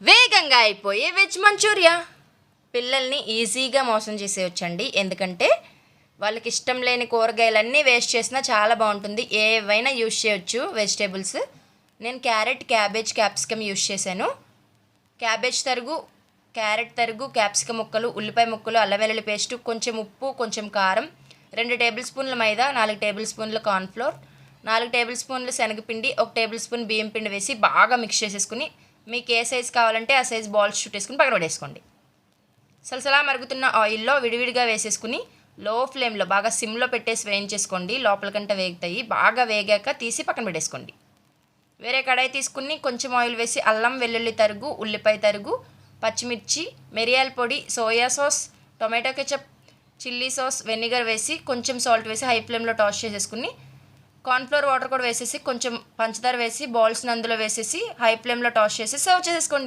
వేగంగా అయిపోయే veg Manchuria. పిల్లల్ని ఈజీగా మోసం చేసేయొచ్చండి. ఎందుకంటే వాళ్ళకి ఇష్టం లేని కూరగాయలన్నీ వేస్ట్ చేసినా చాలా బాగుంటుంది. ఏవైనా యూజ్ చేయొచ్చు వెజిటేబుల్స్. నేను క్యారెట్, క్యాబేజ్, క్యాప్సికమ్ యూజ్ చేశాను. క్యాబేజ్ తరుగు, క్యారెట్ తరుగు, క్యాప్సికమ్ ముక్కలు, ఉల్లిపాయ ముక్కలు, అల్లం వెల్లుల్లి పేస్టు, కొంచెం ఉప్పు, కొంచెం కారం, 2 టేబుల్ స్పూన్ల మైదా, 4 టేబుల్ స్పూన్ల కార్న్ఫ్లోర్, 4 టేబుల్ స్పూన్ల శనగపిండి, 1 టేబుల్ స్పూన్ బియ్యం పిండి వేసి బాగా మిక్స్ చేసేసుకుని మీకు ఏ సైజు కావాలంటే ఆ సైజు బాల్స్ చుట్టేసుకుని పక్కన పడేసుకోండి. సలసలా మరుగుతున్న ఆయిల్లో విడివిడిగా వేసేసుకుని లో ఫ్లేమ్లో బాగా సిమ్లో పెట్టేసి వేయించేసుకోండి. లోపలికంట వేగుతాయి. బాగా వేగాక తీసి పక్కన పెట్టేసుకోండి. వేరే కడాయి తీసుకుని కొంచెం ఆయిల్ వేసి అల్లం వెల్లుల్లి తరుగు, ఉల్లిపాయ తరుగు, పచ్చిమిర్చి, మిరియాల పొడి, soya sauce, tomato ketchup, chilli sauce, vinegar వేసి కొంచెం సాల్ట్ వేసి హై ఫ్లేమ్లో టాస్ చేసేసుకుని కార్న్ఫ్లోర్ వాటర్ కూడా వేసేసి కొంచెం పంచదార వేసి బాల్స్ని అందులో వేసేసి హై ఫ్లేమ్లో టాస్ చేసి సర్వ్ చేసేసుకోండి.